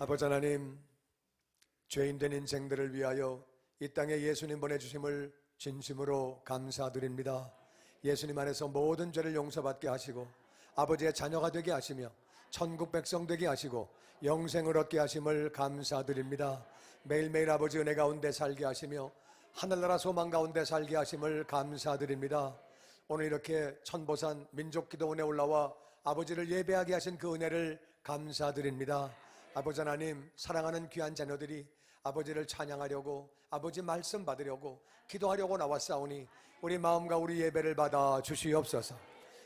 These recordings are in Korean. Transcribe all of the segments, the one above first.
아버지 하나님, 죄인된 인생들을 위하여 이 땅에 예수님 보내주심을 진심으로 감사드립니다. 예수님 안에서 모든 죄를 용서받게 하시고 아버지의 자녀가 되게 하시며 천국 백성 되게 하시고 영생을 얻게 하심을 감사드립니다. 매일매일 아버지 은혜 가운데 살게 하시며 하늘나라 소망 가운데 살게 하심을 감사드립니다. 오늘 이렇게 천보산 민족기도원에 올라와 아버지를 예배하게 하신 그 은혜를 감사드립니다. 아버지 하나님, 사랑하는 귀한 자녀들이 아버지를 찬양하려고, 아버지 말씀 받으려고, 기도하려고 나왔사오니 우리 마음과 우리 예배를 받아 주시옵소서.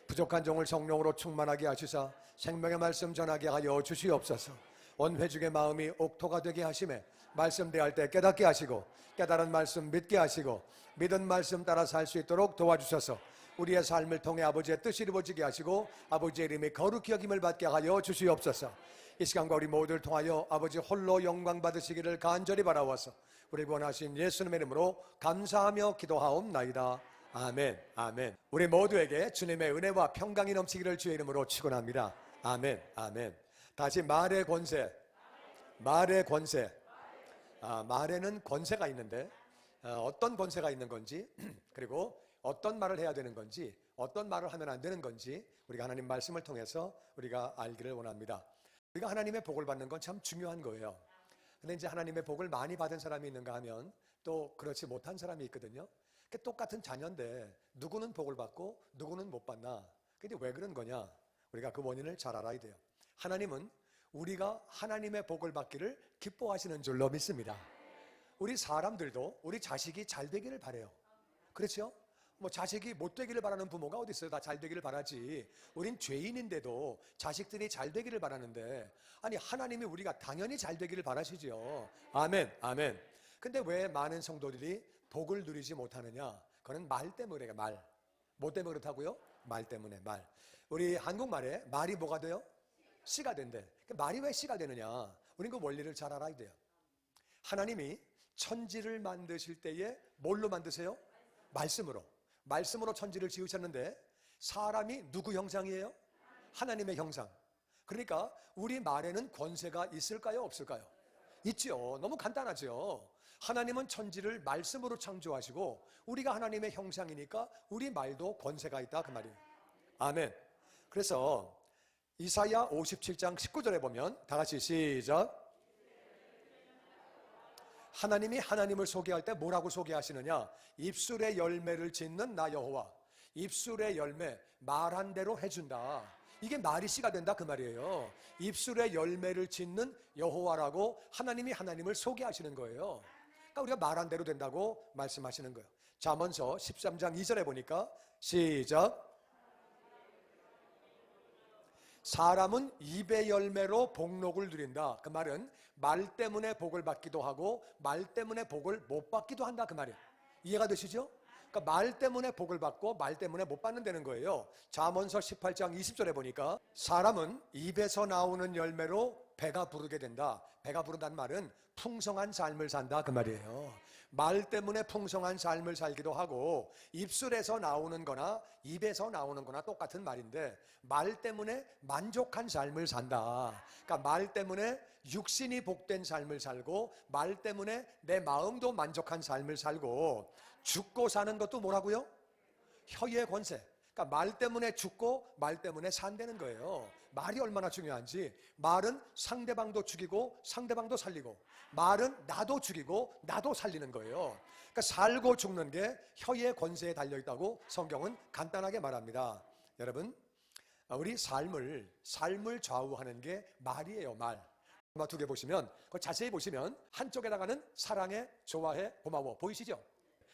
부족한 종을 성령으로 충만하게 하시사 생명의 말씀 전하게 하여 주시옵소서. 온 회중의 마음이 옥토가 되게 하심에 말씀 대할 때 깨닫게 하시고 깨달은 말씀 믿게 하시고 믿은 말씀 따라 살 수 있도록 도와주셔서 우리의 삶을 통해 아버지의 뜻이 이루어지게 하시고 아버지의 이름이 거룩히 여김을 받게 하여 주시옵소서. 이 시간과 우리 모두를 통하여 아버지 홀로 영광 받으시기를 간절히 바라와서 우리 구원하신 예수님의 이름으로 감사하며 기도하옵나이다. 아멘. 아멘. 우리 모두에게 주님의 은혜와 평강이 넘치기를 주의 이름으로 축원합니다. 아멘. 아멘. 다시 말의 권세. 말의 권세. 말에는 권세가 있는데 어떤 권세가 있는 건지 그리고 어떤 말을 해야 되는 건지 어떤 말을 하면 안 되는 건지 우리가 하나님 말씀을 통해서 우리가 알기를 원합니다. 우리가 하나님의 복을 받는 건 참 중요한 거예요. 근데 이제 하나님의 복을 많이 받은 사람이 있는가 하면 또 그렇지 못한 사람이 있거든요. 똑같은 자녀인데 누구는 복을 받고 누구는 못 받나? 근데 왜 그런 거냐? 우리가 그 원인을 잘 알아야 돼요. 하나님은 우리가 하나님의 복을 받기를 기뻐하시는 줄로 믿습니다. 우리 사람들도 우리 자식이 잘 되기를 바라요. 그렇죠? 뭐 자식이 못 되기를 바라는 부모가 어디 있어요? 다 잘 되기를 바라지. 우린 죄인인데도 자식들이 잘 되기를 바라는데 아니 하나님이 우리가 당연히 잘 되기를 바라시죠. 아멘. 아멘. 근데 왜 많은 성도들이 복을 누리지 못하느냐? 그건 말 때문에 그래요. 말. 뭐 때문에 그렇다고요? 말 때문에. 말. 우리 한국말에 말이 뭐가 돼요? 씨가 된대. 말이 왜 씨가 되느냐? 우린 그 원리를 잘 알아야 돼요. 하나님이 천지를 만드실 때에 뭘로 만드세요? 말씀으로. 말씀으로 천지를 지으셨는데 사람이 누구 형상이에요? 하나님의 형상. 그러니까 우리 말에는 권세가 있을까요? 없을까요? 있죠. 너무 간단하죠. 하나님은 천지를 말씀으로 창조하시고 우리가 하나님의 형상이니까 우리 말도 권세가 있다 그 말이에요. 아멘. 그래서 이사야 57장 19절에 보면 다 같이 시작. 하나님이 하나님을 소개할 때 뭐라고 소개하시느냐? 입술의 열매를 짓는 나 여호와. 입술의 열매, 말한 대로 해준다. 이게 말이 씨가 된다 그 말이에요. 입술의 열매를 짓는 여호와라고 하나님이 하나님을 소개하시는 거예요. 그러니까 우리가 말한 대로 된다고 말씀하시는 거예요. 잠언서 13장 2절에 보니까 시작. 사람은 입의 열매로 복록을 누린다. 그 말은 말 때문에 복을 받기도 하고 말 때문에 복을 못 받기도 한다 그 말이에요. 이해가 되시죠? 그러니까 말 때문에 복을 받고 말 때문에 못 받는다는 거예요. 잠언서 18장 20절에 보니까 사람은 입에서 나오는 열매로 배가 부르게 된다. 배가 부른다는 말은 풍성한 삶을 산다 그 말이에요. 말 때문에 풍성한 삶을 살기도 하고 입술에서 나오는 거나 입에서 나오는 거나 똑같은 말인데 말 때문에 만족한 삶을 산다. 그러니까 말 때문에 육신이 복된 삶을 살고 말 때문에 내 마음도 만족한 삶을 살고 죽고 사는 것도 뭐라고요? 혀의 권세. 그러니까 말 때문에 죽고 말 때문에 산다는 거예요. 말이 얼마나 중요한지. 말은 상대방도 죽이고 상대방도 살리고 말은 나도 죽이고 나도 살리는 거예요. 그러니까 살고 죽는 게 혀의 권세에 달려있다고 성경은 간단하게 말합니다. 여러분, 우리 삶을 좌우하는 게 말이에요. 말. 두 개 보시면 그걸 자세히 보시면 한쪽에다가는 사랑해, 좋아해, 고마워 보이시죠?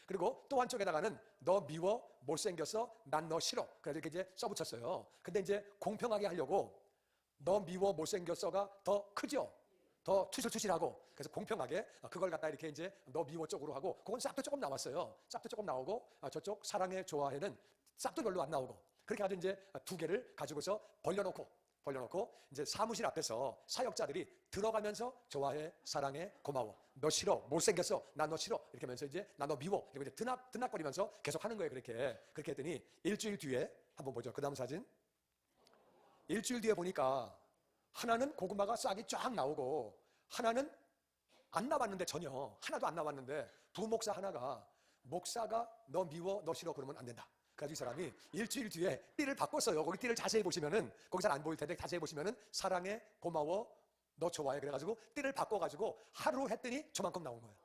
그리고 또 한쪽에다가는 너 미워, 못생겼어, 난 너 싫어. 그래서 이렇게 이제 써붙였어요. 근데 이제 공평하게 하려고 너 미워, 못생겼어가 더 크죠? 더 투실투실하고. 그래서 공평하게 그걸 갖다 이렇게 이제 너 미워 쪽으로 하고 그건 싹도 조금 나왔어요. 싹도 조금 나오고 저쪽 사랑해, 좋아해는 싹도 별로 안 나오고. 그렇게 아주 이제 두 개를 가지고서 벌려놓고 이제 사무실 앞에서 사역자들이 들어가면서 좋아해, 사랑해, 고마워. 너 싫어, 못생겼어, 나 너 싫어. 이렇게 하면서 이제 나 너 미워. 그리고 이제 드납거리면서 계속 하는 거예요. 그렇게 했더니 일주일 뒤에 한번 보죠. 그 다음 사진. 일주일 뒤에 보니까 하나는 고구마가 싹이 쫙 나오고 하나는 안 나왔는데, 전혀 하나도 안 나왔는데 부목사 하나가, 목사가 너 미워, 너 싫어 그러면 안 된다. 그래서 이 사람이 일주일 뒤에 띠를 바꿨어요. 거기 띠를 자세히 보시면은, 거기 잘 안 보일 텐데 자세히 보시면은 사랑해, 고마워, 너 좋아해 그래가지고 띠를 바꿔가지고 하루 했더니 저만큼 나온 거예요.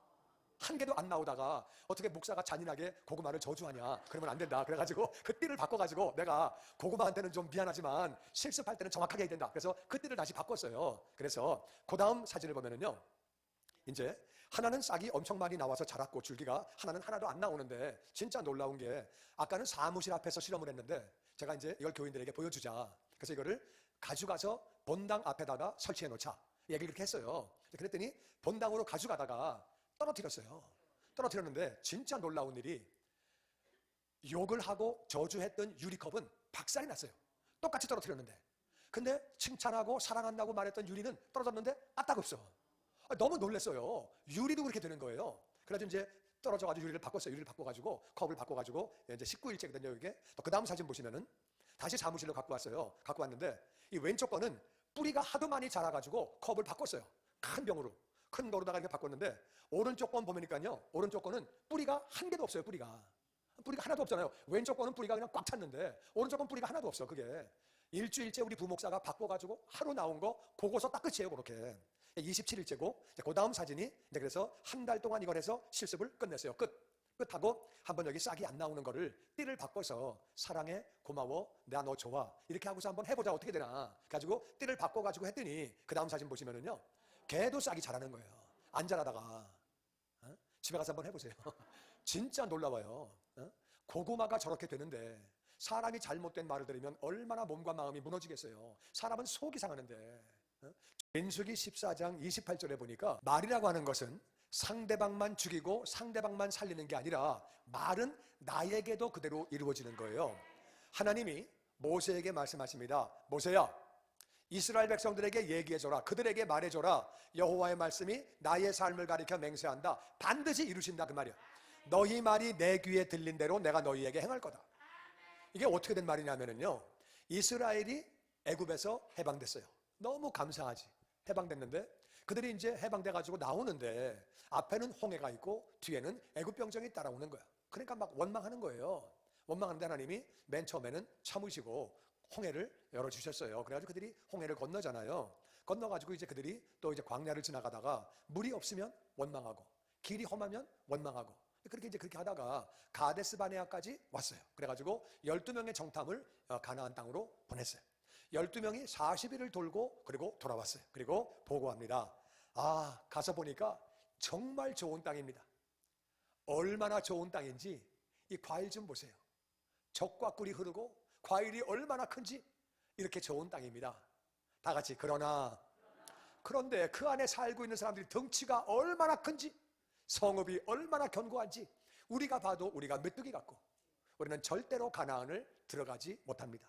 한 개도 안 나오다가 어떻게 목사가 잔인하게 고구마를 저주하냐, 그러면 안 된다. 그래가지고 그 띠를 바꿔가지고, 내가 고구마한테는 좀 미안하지만 실습할 때는 정확하게 해야 된다. 그래서 그 띠를 다시 바꿨어요. 그래서 그 다음 사진을 보면은요, 이제 하나는 싹이 엄청 많이 나와서 자랐고, 줄기가 하나는 하나도 안 나오는데, 진짜 놀라운 게, 아까는 사무실 앞에서 실험을 했는데 제가 이제 이걸 교인들에게 보여주자, 그래서 이거를 가져가서 본당 앞에다가 설치해 놓자, 얘기를 그렇게 했어요. 그랬더니 본당으로 가져가다가 떨어뜨렸어요. 떨어뜨렸는데 진짜 놀라운 일이, 욕을 하고 저주했던 유리컵은 박살이 났어요. 똑같이 떨어뜨렸는데. 근데 칭찬하고 사랑한다고 말했던 유리는 떨어졌는데 까딱없어. 너무 놀랐어요. 유리도 그렇게 되는 거예요. 그래서 이제 떨어져가지고 유리를 바꿨어요. 유리를 바꿔가지고 컵을 바꿔가지고 이제 19일째거든요 이게. 또 그 다음 사진 보시면은 다시 사무실로 갖고 왔어요. 갖고 왔는데 이 왼쪽 거는 뿌리가 하도 많이 자라가지고 컵을 바꿨어요. 큰 병으로, 큰 거로다가 이렇게 바꿨는데, 오른쪽 건 보면니까요, 오른쪽 거는 뿌리가 한 개도 없어요. 뿌리가 하나도 없잖아요. 왼쪽 거는 뿌리가 그냥 꽉 찼는데 오른쪽 건 뿌리가 하나도 없어. 그게 일주일째 우리 부목사가 바꿔가지고 하루 나온 거 보고서 딱 끝이에요. 그렇게 27일째고, 그 다음 사진이 이제, 그래서 한 달 동안 이걸 해서 실습을 끝냈어요. 끝하고 한번 여기 싹이 안 나오는 거를 띠를 바꿔서 사랑해, 고마워, 나 너 좋아 이렇게 하고서 한번 해보자, 어떻게 되나 가지고 띠를 바꿔가지고 했더니, 그 다음 사진 보시면은요, 걔도 싹이 자라는 거예요. 안 자라다가 집에 가서 한번 해보세요. 진짜 놀라워요. 고구마가 저렇게 되는데, 사람이 잘못된 말을 들으면 얼마나 몸과 마음이 무너지겠어요. 사람은 속이 상하는데. 민수기 14장 28절에 보니까, 말이라고 하는 것은 상대방만 죽이고 상대방만 살리는 게 아니라 말은 나에게도 그대로 이루어지는 거예요. 하나님이 모세에게 말씀하십니다. 모세야, 이스라엘 백성들에게 얘기해줘라. 그들에게 말해줘라. 여호와의 말씀이 나의 삶을 가리켜 맹세한다. 반드시 이루신다, 그 말이야. 너희 말이 내 귀에 들린 대로 내가 너희에게 행할 거다. 이게 어떻게 된 말이냐면요, 이스라엘이 애굽에서 해방됐어요. 너무 감사하지. 해방됐는데 그들이 이제 해방돼가지고 나오는데, 앞에는 홍해가 있고 뒤에는 애굽 병정이 따라오는 거야. 그러니까 막 원망하는 거예요. 원망하는데 하나님이 맨 처음에는 참으시고 홍해를 열어주셨어요. 그래가지고 그들이 홍해를 건너잖아요. 건너가지고 이제 그들이 또 이제 광야를 지나가다가 물이 없으면 원망하고, 길이 험하면 원망하고, 그렇게 이제 그렇게 하다가 가데스 바네아까지 왔어요. 그래가지고 12명의 정탐을 가나안 땅으로 보냈어요. 12명이 40일을 돌고 그리고 돌아왔어요. 그리고 보고합니다. 가서 보니까 정말 좋은 땅입니다. 얼마나 좋은 땅인지 이 과일 좀 보세요. 젖과 꿀이 흐르고 과일이 얼마나 큰지, 이렇게 좋은 땅입니다. 다 같이 그런데 그 안에 살고 있는 사람들이 덩치가 얼마나 큰지, 성읍이 얼마나 견고한지 우리가 봐도 우리가 메뚜기 같고, 우리는 절대로 가나안을 들어가지 못합니다.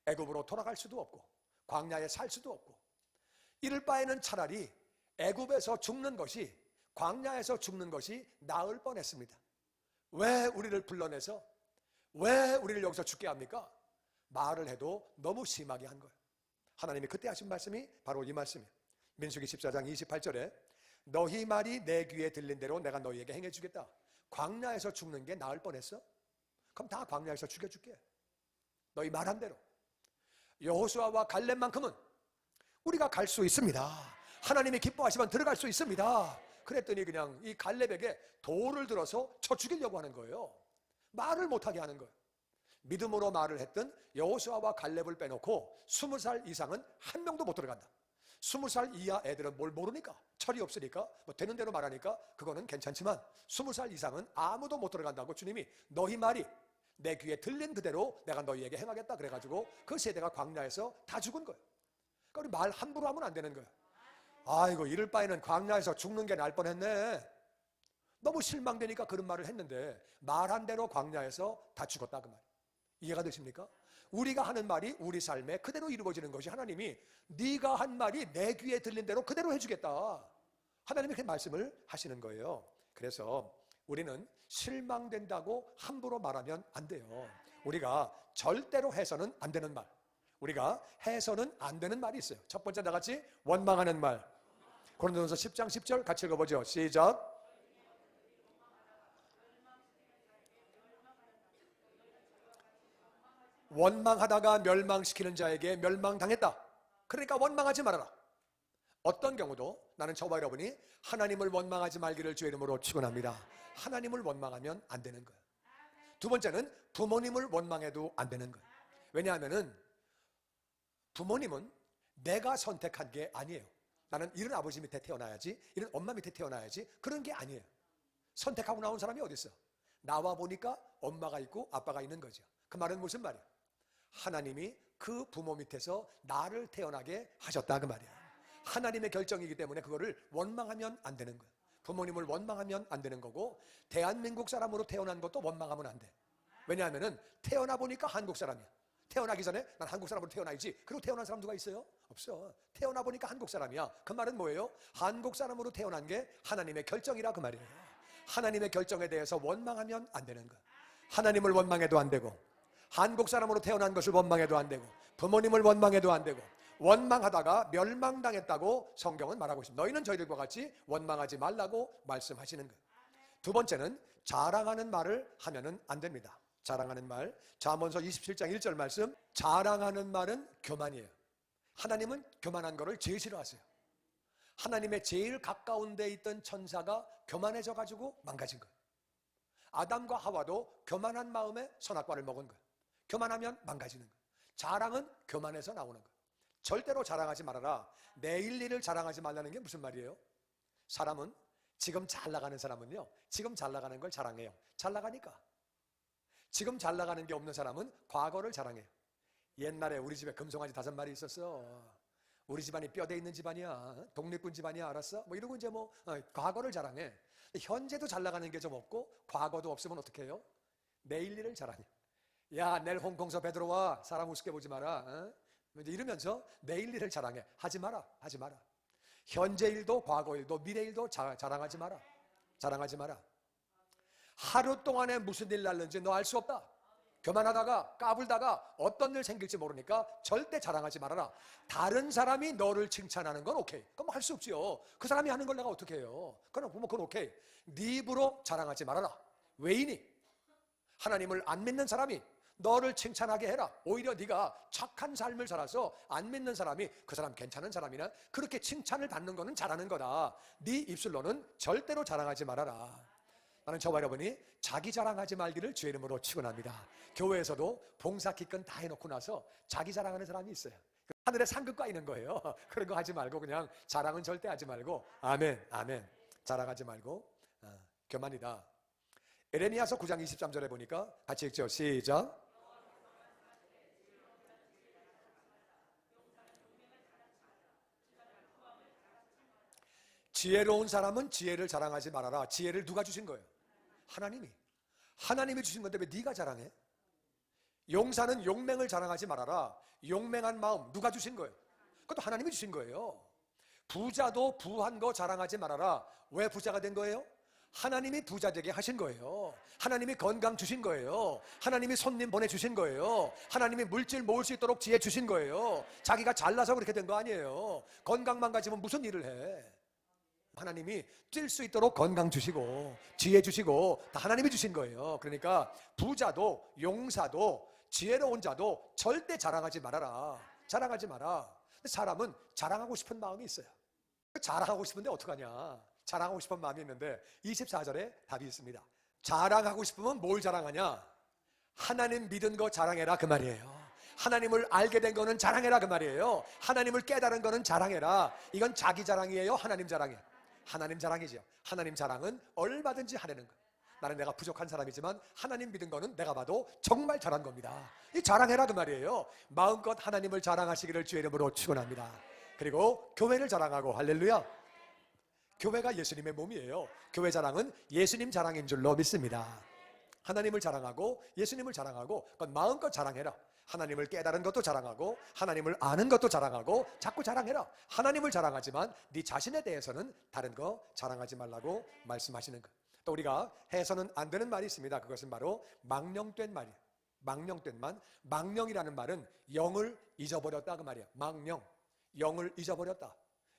애굽으로 돌아갈 수도 없고 광야에 살 수도 없고, 이럴 바에는 차라리 애굽에서 죽는 것이, 광야에서 죽는 것이 나을 뻔했습니다. 왜 우리를 불러내서 왜 우리를 여기서 죽게 합니까? 말을 해도 너무 심하게 한 거예요. 하나님이 그때 하신 말씀이 바로 이 말씀이에요. 민수기 14장 28절에 너희 말이 내 귀에 들린 대로 내가 너희에게 행해주겠다. 광야에서 죽는 게 나을 뻔했어? 그럼 다 광야에서 죽여줄게. 너희 말한 대로. 여호수아와 갈렙만큼은 우리가 갈 수 있습니다. 하나님이 기뻐하시면 들어갈 수 있습니다. 그랬더니 그냥 이 갈렙에게 돌을 들어서 쳐 죽이려고 하는 거예요. 말을 못하게 하는 거예요. 믿음으로 말을 했던 여호수아와 갈렙을 빼놓고 20살 이상은 한 명도 못 들어간다. 20살 이하 애들은 뭘 모르니까, 철이 없으니까 뭐 되는 대로 말하니까 그거는 괜찮지만 20살 이상은 아무도 못 들어간다고 주님이 너희 말이 내 귀에 들린 그대로 내가 너희에게 행하겠다 그래가지고 그 세대가 광야에서 다 죽은 거예요. 그러니까 우리 말 함부로 하면 안 되는 거예요. 아이고, 이럴 바에는 광야에서 죽는 게 나을 뻔했네. 너무 실망되니까 그런 말을 했는데 말한 대로 광야에서 다 죽었다, 그 말. 이해가 되십니까? 우리가 하는 말이 우리 삶에 그대로 이루어지는 것이, 하나님이 네가 한 말이 내 귀에 들린 대로 그대로 해주겠다, 하나님이 그렇게 말씀을 하시는 거예요. 그래서 우리는 실망된다고 함부로 말하면 안 돼요. 우리가 절대로 해서는 안 되는 말, 우리가 해서는 안 되는 말이 있어요. 첫 번째, 나같이 원망하는 말. 고린도전서 10장 10절 같이 읽어보죠. 시작. 원망하다가 멸망시키는 자에게 멸망당했다. 그러니까 원망하지 말아라. 어떤 경우도 나는 저와 여러분이 하나님을 원망하지 말기를 주의 이름으로 축원합니다. 하나님을 원망하면 안 되는 거예요. 두 번째는 부모님을 원망해도 안 되는 거예요. 왜냐하면 부모님은 내가 선택한 게 아니에요. 나는 이런 아버지 밑에 태어나야지, 이런 엄마 밑에 태어나야지, 그런 게 아니에요. 선택하고 나온 사람이 어디 있어? 나와 보니까 엄마가 있고 아빠가 있는 거죠. 그 말은 무슨 말이야? 하나님이 그 부모 밑에서 나를 태어나게 하셨다 그 말이야. 하나님의 결정이기 때문에 그거를 원망하면 안 되는 거야. 부모님을 원망하면 안 되는 거고, 대한민국 사람으로 태어난 것도 원망하면 안 돼. 왜냐하면 태어나 보니까 한국 사람이야. 태어나기 전에 난 한국 사람으로 태어나야지, 그리고 태어난 사람 누가 있어요? 없어. 태어나 보니까 한국 사람이야. 그 말은 뭐예요? 한국 사람으로 태어난 게 하나님의 결정이라 그 말이에요. 하나님의 결정에 대해서 원망하면 안 되는 거야. 하나님을 원망해도 안 되고, 한국 사람으로 태어난 것을 원망해도 안 되고, 부모님을 원망해도 안 되고, 원망하다가 멸망당했다고 성경은 말하고 있습니다. 너희는 저희들과 같이 원망하지 말라고 말씀하시는 거예요. 두 번째는 자랑하는 말을 하면은 안 됩니다. 자랑하는 말, 잠언서 27장 1절 말씀, 자랑하는 말은 교만이에요. 하나님은 교만한 거를 제일 싫어하세요. 하나님의 제일 가까운 데 있던 천사가 교만해져 가지고 망가진 거예요. 아담과 하와도 교만한 마음에 선악과를 먹은 거예요. 교만하면 망가지는 거예요. 자랑은 교만해서 나오는 거예요. 절대로 자랑하지 말아라. 내일 일을 자랑하지 말라는 게 무슨 말이에요? 사람은 지금 잘 나가는 사람은요, 지금 잘 나가는 걸 자랑해요. 잘 나가니까. 지금 잘 나가는 게 없는 사람은 과거를 자랑해요. 옛날에 우리 집에 금송아지 5마리 있었어. 우리 집안이 뼈대 있는 집안이야. 독립군 집안이야. 알았어? 뭐 이러고 이제 과거를 자랑해. 현재도 잘 나가는 게 좀 없고 과거도 없으면 어떻게 해요? 내일 일을 자랑해. 야, 내일 홍콩서 베들어와. 사람 우습게 보지 마라. 이제 이러면서 내일 일을 자랑해. 하지 마라. 하지 마라. 현재 일도 과거 일도 미래 일도 자랑하지 마라. 자랑하지 마라. 하루 동안에 무슨 일 날는지 너 알 수 없다. 교만하다가 까불다가 어떤 일 생길지 모르니까 절대 자랑하지 말아라. 다른 사람이 너를 칭찬하는 건 오케이. 그럼 할 수 없지요. 그 사람이 하는 걸 내가 어떻게 해요? 그건 오케이. 네 입으로 자랑하지 말아라. 왜이니? 하나님을 안 믿는 사람이 너를 칭찬하게 해라. 오히려 네가 착한 삶을 살아서 안 믿는 사람이 그 사람 괜찮은 사람이나 그렇게 칭찬을 받는 거는 잘하는 거다. 네 입술로는 절대로 자랑하지 말아라. 나는 저와 여러분이 자기 자랑하지 말기를 주의 이름으로 축원합니다. 교회에서도 봉사 기권 다 해놓고 나서 자기 자랑하는 사람이 있어요. 하늘에 상급과 있는 거예요. 그런 거 하지 말고 그냥 자랑은 절대 하지 말고 아멘 아멘 자랑하지 말고 교만이다. 에레미야서 9장 23절에 보니까 같이 읽죠. 시작. 지혜로운 사람은 지혜를 자랑하지 말아라. 지혜를 누가 주신 거예요? 하나님이 주신 건데 왜 네가 자랑해? 용사는 용맹을 자랑하지 말아라. 용맹한 마음 누가 주신 거예요? 그것도 하나님이 주신 거예요. 부자도 부한 거 자랑하지 말아라. 왜 부자가 된 거예요? 하나님이 부자 되게 하신 거예요. 하나님이 건강 주신 거예요. 하나님이 손님 보내주신 거예요. 하나님이 물질 모을 수 있도록 지혜 주신 거예요. 자기가 잘나서 그렇게 된 거 아니에요. 건강만 가지면 무슨 일을 해? 하나님이 뛸 수 있도록 건강 주시고 지혜 주시고 다 하나님이 주신 거예요. 그러니까 부자도 용사도 지혜로운 자도 절대 자랑하지 말아라. 자랑하지 마라. 사람은 자랑하고 싶은 마음이 있어요. 자랑하고 싶은데 어떡하냐? 자랑하고 싶은 마음이 있는데 24절에 답이 있습니다. 자랑하고 싶으면 뭘 자랑하냐? 하나님 믿은 거 자랑해라 그 말이에요. 하나님을 알게 된 거는 자랑해라 그 말이에요. 하나님을 깨달은 거는 자랑해라. 이건 자기 자랑이에요? 하나님 자랑이에요? 하나님 자랑이죠. 하나님 자랑은 얼마든지 하려는 거예요. 나는 내가 부족한 사람이지만 하나님 믿은 거는 내가 봐도 정말 잘한 겁니다. 이 자랑해라 그 말이에요. 마음껏 하나님을 자랑하시기를 주의 이름으로 축원합니다. 그리고 교회를 자랑하고 할렐루야. 교회가 예수님의 몸이에요. 교회 자랑은 예수님 자랑인 줄로 믿습니다. 하나님을 자랑하고 예수님을 자랑하고 그건 마음껏 자랑해라. 하나님을 깨달은 것도 자랑하고 하나님을 아는 것도 자랑하고 자꾸 자랑해라. 하나님을 자랑하지만 네 자신에 대해서는 다른 거 자랑하지 말라고 말씀하시는 것. 또 우리가 해서는 안 되는 말이 있습니다. 그것은 바로 망령된 말이에요. 망령된 말. 망령이라는 말은 영을 잊어버렸다 그 말이에요. 망령, 영을 잊어버렸다.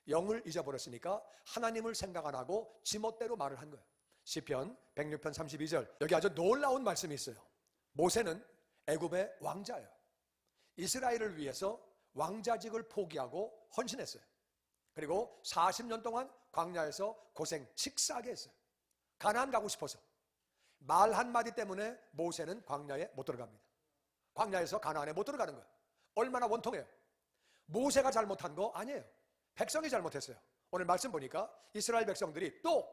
영을 잊어버렸으니까 하나님을 생각 안 하고 지멋대로 말을 한 거예요. 시편 106편 32절, 여기 아주 놀라운 말씀이 있어요. 모세는 애굽의 왕자예요. 이스라엘을 위해서 왕자직을 포기하고 헌신했어요. 그리고 40년 동안 광야에서 고생 칙사하게 했어요. 가나안 가고 싶어서. 말 한마디 때문에 모세는 광야에 못 들어갑니다. 광야에서 가나안에 못 들어가는 거예요. 얼마나 원통해요. 모세가 잘못한 거 아니에요. 백성이 잘못했어요. 오늘 말씀 보니까 이스라엘 백성들이 또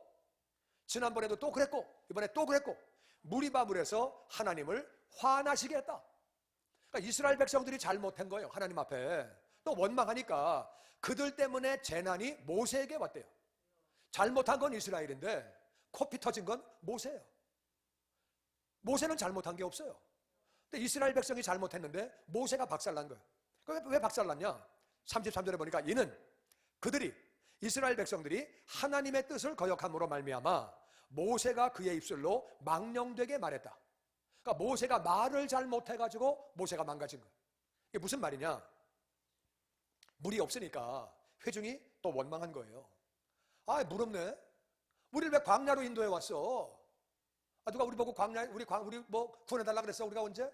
지난번에도 또 그랬고 이번에 또 그랬고 무리바물에서 하나님을 화나시게 했다. 그러니까 이스라엘 백성들이 잘못한 거예요. 하나님 앞에. 또 원망하니까 그들 때문에 재난이 모세에게 왔대요. 잘못한 건 이스라엘인데 코피 터진 건 모세예요. 모세는 잘못한 게 없어요. 근데 이스라엘 백성이 잘못했는데 모세가 박살난 거예요. 왜 박살났냐? 33절에 보니까 이는 그들이 이스라엘 백성들이 하나님의 뜻을 거역함으로 말미암아 모세가 그의 입술로 망령되게 말했다. 그러니까 모세가 말을 잘못해가지고 모세가 망가진 거예요. 이게 무슨 말이냐? 물이 없으니까 회중이 또 원망한 거예요. 아, 물 없네. 우리를 왜 광야로 인도해 왔어? 아, 누가 우리 보고 광야 우리 뭐 구원해달라 그랬어? 우리가 언제?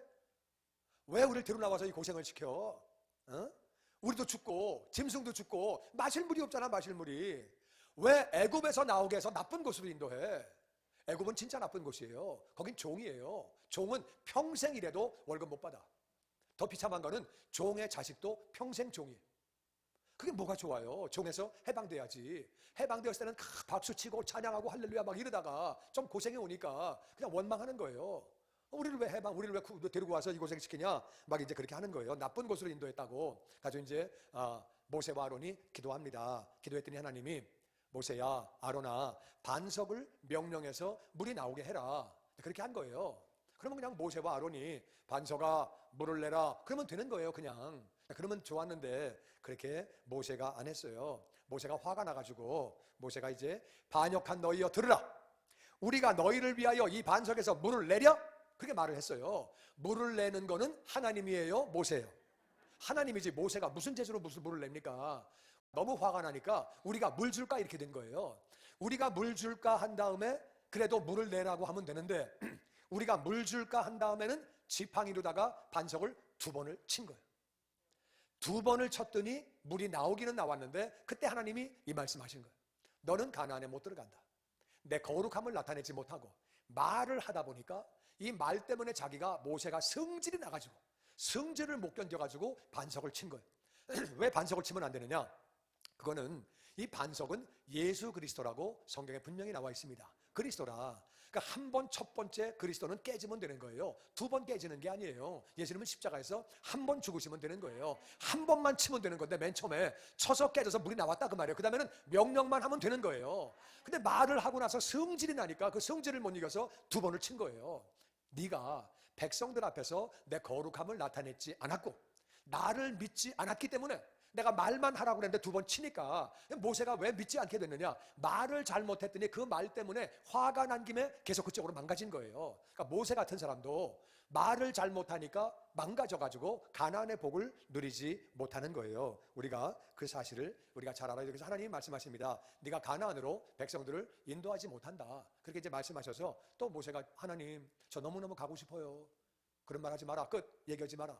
왜 우리를 데리고 나와서 이 고생을 시켜? 어? 우리도 죽고 짐승도 죽고 마실 물이 없잖아. 마실 물이. 왜 애굽에서 나오게 해서 나쁜 곳으로 인도해? 애굽은 진짜 나쁜 곳이에요. 거긴 종이에요. 종은 평생 일해도 월급 못 받아. 더 비참한 거는 종의 자식도 평생 종이에요. 그게 뭐가 좋아요? 종에서 해방돼야지. 해방되었을 때는 박수치고 찬양하고 할렐루야 막 이러다가 좀 고생이 오니까 그냥 원망하는 거예요. 우리를 왜 데리고 와서 이 고생 시키냐? 막 이제 그렇게 하는 거예요. 나쁜 곳으로 인도했다고. 가지고 이제 모세와 아론이 기도합니다. 기도했더니 하나님이 모세야, 아론아, 반석을 명령해서 물이 나오게 해라. 그렇게 한 거예요. 그러면 그냥 모세와 아론이 반석아 물을 내라. 그러면 되는 거예요, 그냥. 그러면 좋았는데 그렇게 모세가 안 했어요. 모세가 화가 나가지고 모세가 이제 반역한 너희여 들으라. 우리가 너희를 위하여 이 반석에서 물을 내려? 그렇게 말을 했어요. 물을 내는 거는 하나님이에요, 모세예요? 하나님이지. 모세가 무슨 재주로 무슨 물을 냅니까? 너무 화가 나니까 우리가 물 줄까 이렇게 된 거예요. 우리가 물 줄까 한 다음에 그래도 물을 내라고 하면 되는데 우리가 물 줄까 한 다음에는 지팡이로다가 반석을 2번을 친 거예요. 2번을 쳤더니 물이 나오기는 나왔는데 그때 하나님이 이 말씀하신 거예요. 너는 가나안에 못 들어간다. 내 거룩함을 나타내지 못하고 말을 하다 보니까 이 말 때문에 자기가 모세가 성질이 나가지고 성질을 못 견뎌가지고 반석을 친 거예요. 왜 반석을 치면 안 되느냐? 그거는 이 반석은 예수 그리스도라고 성경에 분명히 나와 있습니다. 그리스도라. 그러니까 한 번 첫 번째 그리스도는 깨지면 되는 거예요. 2번 깨지는 게 아니에요. 예수님은 십자가에서 한 번 죽으시면 되는 거예요. 한 번만 치면 되는 건데 맨 처음에 쳐서 깨져서 물이 나왔다 그 말이에요. 그 다음에는 명령만 하면 되는 거예요. 근데 말을 하고 나서 성질이 나니까 그 성질을 못 이겨서 2번을 친 거예요. 네가 백성들 앞에서 내 거룩함을 나타냈지 않았고 나를 믿지 않았기 때문에 내가 말만 하라고 그랬는데 2번 치니까 모세가 왜 믿지 않게 됐느냐? 말을 잘못했더니 그 말 때문에 화가 난 김에 계속 그쪽으로 망가진 거예요. 그러니까 모세 같은 사람도 말을 잘못하니까 망가져가지고 가나안의 복을 누리지 못하는 거예요. 우리가 그 사실을 우리가 잘 알아야 되겠어요. 하나님이 말씀하십니다. 네가 가나안으로 백성들을 인도하지 못한다. 그렇게 이제 말씀하셔서 또 모세가 하나님 저 너무너무 가고 싶어요. 그런 말 하지 마라. 끝. 얘기하지 마라.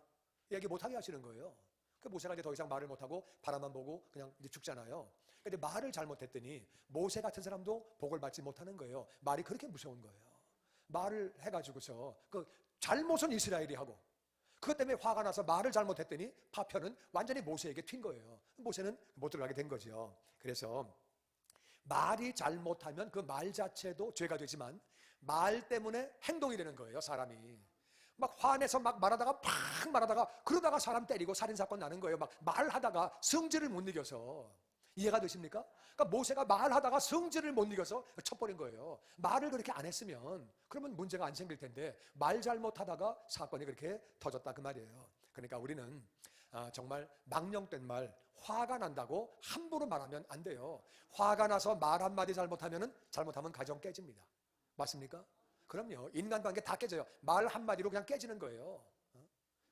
얘기 못하게 하시는 거예요. 그 모세가 이제 더 이상 말을 못하고 바라만 보고 그냥 이제 죽잖아요. 근데 말을 잘못했더니 모세 같은 사람도 복을 받지 못하는 거예요. 말이 그렇게 무서운 거예요. 말을 해가지고서 그 잘못은 이스라엘이 하고 그것 때문에 화가 나서 말을 잘못했더니 파편은 완전히 모세에게 튄 거예요. 모세는 못 들어가게 된 거죠. 그래서 말이 잘못하면 그 말 자체도 죄가 되지만 말 때문에 행동이 되는 거예요. 사람이 막 화내서 막 말하다가 팍 말하다가 그러다가 사람 때리고 살인사건 나는 거예요. 막 말하다가 성질을 못 이겨서. 이해가 되십니까? 그러니까 모세가 말하다가 성질을 못 이겨서 쳐버린 거예요. 말을 그렇게 안 했으면 그러면 문제가 안 생길 텐데 말 잘못하다가 사건이 그렇게 터졌다 그 말이에요. 그러니까 우리는 정말 망령된 말, 화가 난다고 함부로 말하면 안 돼요. 화가 나서 말 한마디 잘못하면 가정 깨집니다. 맞습니까? 그럼요. 인간관계 다 깨져요. 말 한마디로 그냥 깨지는 거예요.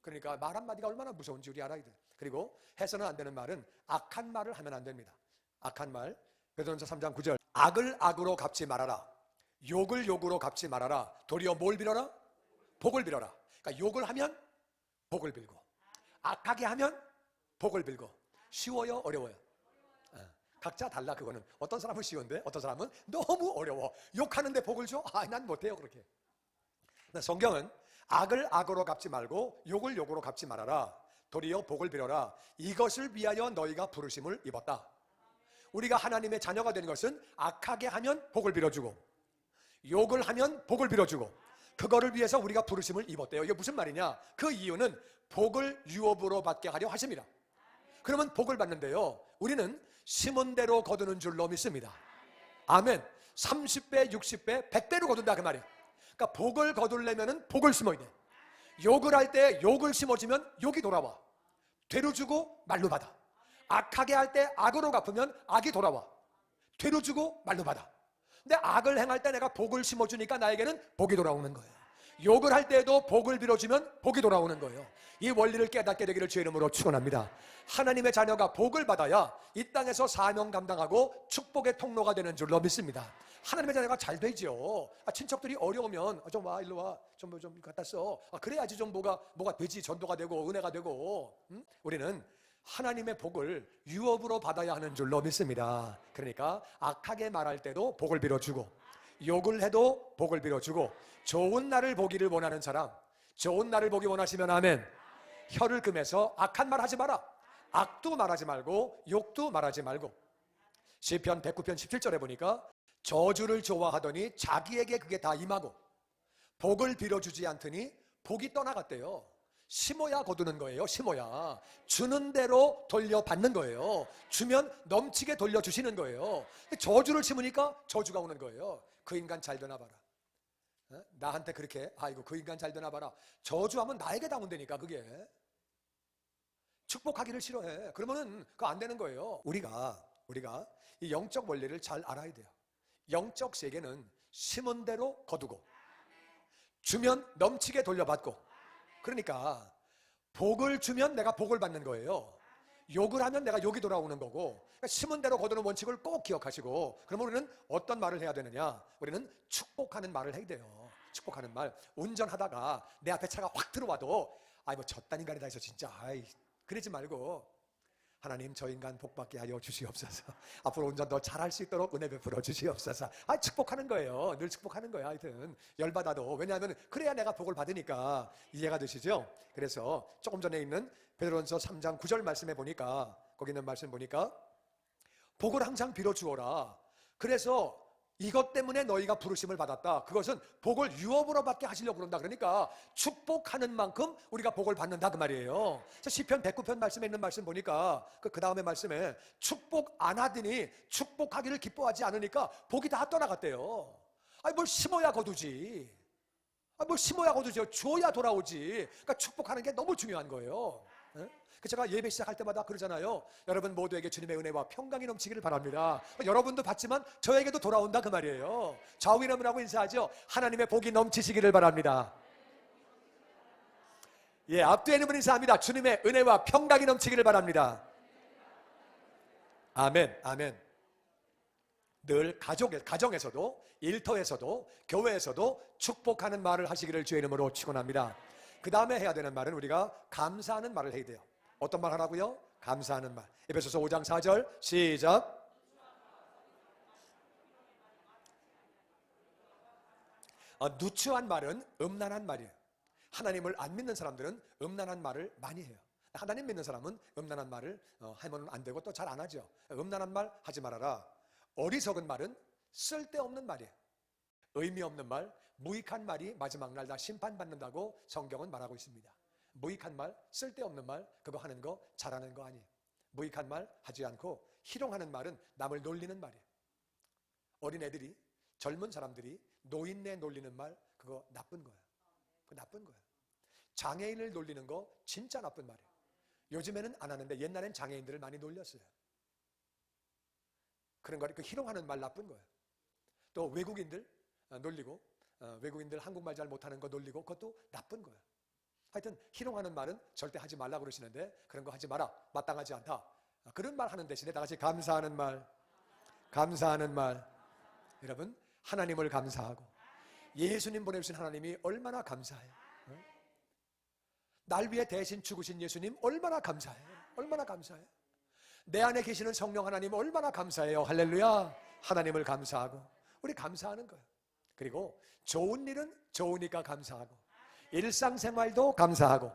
그러니까 말 한마디가 얼마나 무서운지 우리 알아야 돼요. 그리고 해서는 안 되는 말은 악한 말을 하면 안 됩니다. 악한 말. 베드로전서 3장 9절. 악을 악으로 갚지 말아라. 욕을 욕으로 갚지 말아라. 도리어 뭘 빌어라? 복을 빌어라. 그러니까 욕을 하면 복을 빌고, 악하게 하면 복을 빌고. 쉬워요? 어려워요? 각자 달라. 그거는 어떤 사람은 쉬운데 어떤 사람은 너무 어려워. 욕하는데 복을 줘? 난 못해요 그렇게. 성경은 악을 악으로 갚지 말고 욕을 욕으로 갚지 말아라. 도리어 복을 빌어라. 이것을 위하여 너희가 부르심을 입었다. 우리가 하나님의 자녀가 되는 것은 악하게 하면 복을 빌어주고, 욕을 하면 복을 빌어주고, 그거를 위해서 우리가 부르심을 입었대요. 이게 무슨 말이냐? 그 이유는 복을 유업으로 받게 하려 하십니다. 그러면 복을 받는데요, 우리는 심은 대로 거두는 줄로 믿습니다. 아멘. 30배, 60배, 100배로 거둔다 그 말이에요. 그러니까 복을 거두려면 복을 심어야 돼. 욕을 할 때 욕을 심어주면 욕이 돌아와. 되로 주고 말로 받아. 악하게 할 때 악으로 갚으면 악이 돌아와. 되로 주고 말로 받아. 근데 악을 행할 때 내가 복을 심어주니까 나에게는 복이 돌아오는 거예요. 욕을 할 때에도 복을 빌어주면 복이 돌아오는 거예요. 이 원리를 깨닫게 되기를 주의 이름으로 축원합니다. 하나님의 자녀가 복을 받아야 이 땅에서 사명 감당하고 축복의 통로가 되는 줄로 믿습니다. 하나님의 자녀가 잘 되죠. 친척들이 어려우면 좀 와, 일로 와, 좀 갖다 써. 그래야지 좀 뭐가 되지. 전도가 되고 은혜가 되고. 우리는 하나님의 복을 유업으로 받아야 하는 줄로 믿습니다. 그러니까 악하게 말할 때도 복을 빌어주고, 욕을 해도 복을 빌어주고, 좋은 날을 보기를 원하는 사람, 좋은 날을 보기 원하시면 아멘. 혀를 금해서 악한 말 하지 마라. 악도 말하지 말고 욕도 말하지 말고. 시편 109편 17절에 보니까 저주를 좋아하더니 자기에게 그게 다 임하고, 복을 빌어주지 않더니 복이 떠나갔대요. 심어야 거두는 거예요. 심어야 주는 대로 돌려받는 거예요. 주면 넘치게 돌려주시는 거예요. 저주를 심으니까 저주가 오는 거예요. 그 인간 잘 되나 봐라. 나한테 그렇게 아이고 그 인간 잘 되나 봐라. 저주하면 나에게 다 온다니까. 그게 축복하기를 싫어해. 그러면은 그거 안 되는 거예요. 우리가 이 영적 원리를 잘 알아야 돼요. 영적 세계는 심은 대로 거두고, 주면 넘치게 돌려받고. 그러니까 복을 주면 내가 복을 받는 거예요. 욕을 하면 내가 욕이 돌아오는 거고. 그러니까 심은 대로 거두는 원칙을 꼭 기억하시고, 그러면 우리는 어떤 말을 해야 되느냐? 우리는 축복하는 말을 해야 돼요. 축복하는 말. 운전하다가 내 앞에 차가 확 들어와도 뭐 저딴 인간이다 해서 진짜 그러지 말고, 하나님 저 인간 복받게 하여 주시옵소서. 앞으로 운전 더 잘할 수 있도록 은혜 베풀어 주시옵소서. 축복하는 거예요. 늘 축복하는 거예요. 하여튼 열받아도. 왜냐하면 그래야 내가 복을 받으니까. 이해가 되시죠? 그래서 조금 전에 있는 베드로전서 3장 9절 말씀에 보니까, 거기 있는 말씀 보니까 복을 항상 빌어주어라. 그래서 이것 때문에 너희가 부르심을 받았다. 그것은 복을 유업으로 받게 하시려고 그런다. 그러니까 축복하는 만큼 우리가 복을 받는다 그 말이에요. 시편 109편 말씀에 있는 말씀 보니까 그 다음에 말씀에 축복 안 하더니 축복하기를 기뻐하지 않으니까 복이 다 떠나갔대요. 뭘 심어야 거두지. 뭘 심어야 거두죠. 주어야 돌아오지. 그러니까 축복하는 게 너무 중요한 거예요. 제가 예배 시작할 때마다 그러잖아요. 여러분 모두에게 주님의 은혜와 평강이 넘치기를 바랍니다. 여러분도 받지만 저에게도 돌아온다 그 말이에요. 좌우 이름이라고 인사하죠. 하나님의 복이 넘치시기를 바랍니다. 앞뒤에 있는 분 인사합니다. 주님의 은혜와 평강이 넘치기를 바랍니다. 아멘, 아멘. 늘 가정에서도, 일터에서도, 교회에서도 축복하는 말을 하시기를 주의 이름으로 축원합니다. 그 다음에 해야 되는 말은 우리가 감사하는 말을 해야 돼요. 어떤 말 하라고요? 감사하는 말. 에베소서 5장 4절 시작. 누추한 말은 음란한 말이에요. 하나님을 안 믿는 사람들은 음란한 말을 많이 해요. 하나님 믿는 사람은 음란한 말을 하면 안 되고 또 잘 안 하죠. 음란한 말 하지 말아라. 어리석은 말은 쓸데없는 말이에요. 의미 없는 말, 무익한 말이 마지막 날 다 심판받는다고 성경은 말하고 있습니다. 무익한 말, 쓸데없는 말, 그거 하는 거 잘하는 거 아니에요. 무익한 말 하지 않고 희롱하는 말은 남을 놀리는 말이에요. 어린애들이, 젊은 사람들이 노인네 놀리는 말, 그거 나쁜 거예요. 그거 나쁜 거예요. 장애인을 놀리는 거 진짜 나쁜 말이에요. 요즘에는 안 하는데 옛날엔 장애인들을 많이 놀렸어요. 그런 거, 그 희롱하는 말 나쁜 거예요. 또 외국인들 놀리고, 외국인들 한국말 잘 못하는 거 놀리고, 그것도 나쁜 거예요. 하여튼 희롱하는 말은 절대 하지 말라고 그러시는데 그런 거 하지 마라. 마땅하지 않다. 그런 말 하는 대신에 다 같이 감사하는 말, 감사하는 말. 여러분, 하나님을 감사하고 예수님 보내주신 하나님이 얼마나 감사해요. 날 위해 대신 죽으신 예수님 얼마나 감사해요. 얼마나 감사해요. 내 안에 계시는 성령 하나님 얼마나 감사해요. 할렐루야. 하나님을 감사하고 우리 감사하는 거예요. 그리고 좋은 일은 좋으니까 감사하고, 일상생활도 감사하고,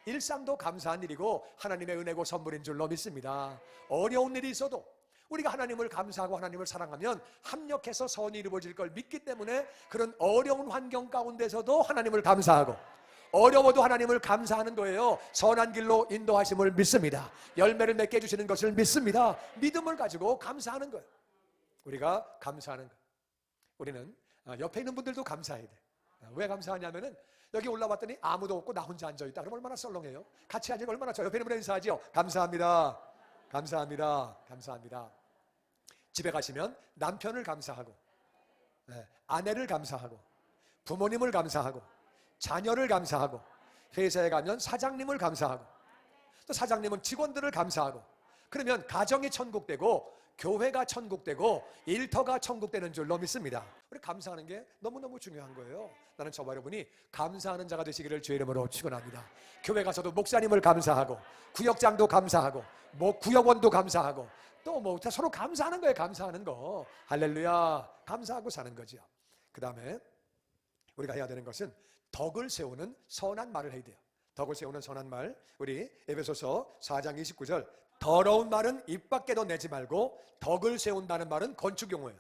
일상도 감사한 일이고 하나님의 은혜고 선물인 줄로 믿습니다. 어려운 일이 있어도 우리가 하나님을 감사하고 하나님을 사랑하면 합력해서 선이 이루어질 걸 믿기 때문에 그런 어려운 환경 가운데서도 하나님을 감사하고, 어려워도 하나님을 감사하는 거예요. 선한 길로 인도하심을 믿습니다. 열매를 맺게 해주시는 것을 믿습니다. 믿음을 가지고 감사하는 거예요. 우리가 감사하는 거예요. 우리는 옆에 있는 분들도 감사해야 돼. 왜 감사하냐면은 여기 올라왔더니 아무도 없고 나 혼자 앉아있다. 그럼 얼마나 썰렁해요. 같이 앉으니까 얼마나 저 옆에 있는 분에 인사하죠. 감사합니다. 감사합니다. 감사합니다. 집에 가시면 남편을 감사하고, 아내를 감사하고, 부모님을 감사하고, 자녀를 감사하고, 회사에 가면 사장님을 감사하고, 또 사장님은 직원들을 감사하고, 그러면 가정이 천국되고 교회가 천국되고 일터가 천국되는 줄로 믿습니다. 우리 감사하는 게 너무너무 중요한 거예요. 나는 저와 여러분이 감사하는 자가 되시기를 주의 이름으로 축원합니다. 교회 가서도 목사님을 감사하고, 구역장도 감사하고, 구역원도 감사하고, 또 서로 감사하는 거예요. 감사하는 거. 할렐루야. 감사하고 사는 거죠. 그 다음에 우리가 해야 되는 것은 덕을 세우는 선한 말을 해야 돼요. 덕을 세우는 선한 말. 우리 에베소서 4장 29절. 더러운 말은 입 밖에도 내지 말고 덕을 세운다는 말은 건축용어예요.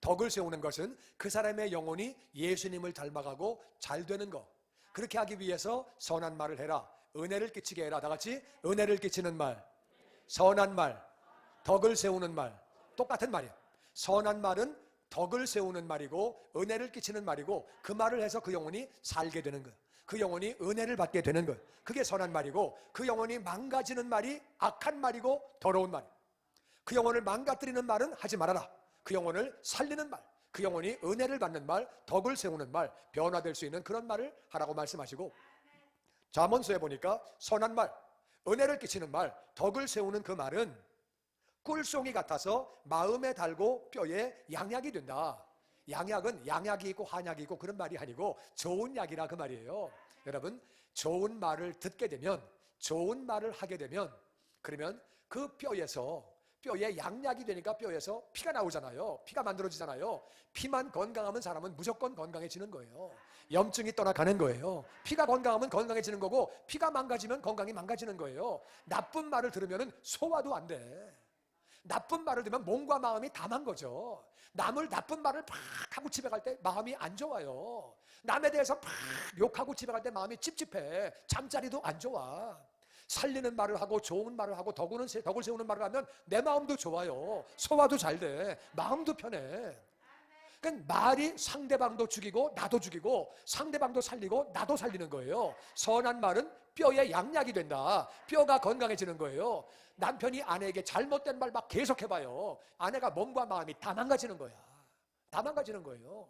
덕을 세우는 것은 그 사람의 영혼이 예수님을 닮아가고 잘 되는 거. 그렇게 하기 위해서 선한 말을 해라. 은혜를 끼치게 해라. 다 같이 은혜를 끼치는 말, 선한 말, 덕을 세우는 말. 똑같은 말이에요. 선한 말은 덕을 세우는 말이고 은혜를 끼치는 말이고, 그 말을 해서 그 영혼이 살게 되는 거예요. 그 영혼이 은혜를 받게 되는 거예요. 그게 선한 말이고, 그 영혼이 망가지는 말이 악한 말이고 더러운 말. 그 영혼을 망가뜨리는 말은 하지 말아라. 그 영혼을 살리는 말, 그 영혼이 은혜를 받는 말, 덕을 세우는 말, 변화될 수 있는 그런 말을 하라고 말씀하시고, 잠언서에 보니까 선한 말, 은혜를 끼치는 말, 덕을 세우는 그 말은 꿀송이 같아서 마음에 달고 뼈에 양약이 된다. 양약은 양약이 있고 한약이 있고 그런 말이 아니고 좋은 약이라 그 말이에요. 여러분, 좋은 말을 듣게 되면, 좋은 말을 하게 되면, 그러면 그 뼈에 양약이 되니까 뼈에서 피가 나오잖아요. 피가 만들어지잖아요. 피만 건강하면 사람은 무조건 건강해지는 거예요. 염증이 떠나가는 거예요. 피가 건강하면 건강해지는 거고, 피가 망가지면 건강이 망가지는 거예요. 나쁜 말을 들으면 소화도 안 돼. 나쁜 말을 들으면 몸과 마음이 담한 거죠. 남을 나쁜 말을 팍 하고 집에 갈 때 마음이 안 좋아요. 남에 대해서 팍 욕하고 집에 갈 때 마음이 찝찝해. 잠자리도 안 좋아. 살리는 말을 하고 좋은 말을 하고 덕을 세우는 말을 하면 내 마음도 좋아요. 소화도 잘 돼. 마음도 편해. 그러니까 말이 상대방도 죽이고 나도 죽이고, 상대방도 살리고 나도 살리는 거예요. 선한 말은 뼈에 양약이 된다. 뼈가 건강해지는 거예요. 남편이 아내에게 잘못된 말 막 계속 해봐요. 아내가 몸과 마음이 다 망가지는 거야. 다 망가지는 거예요.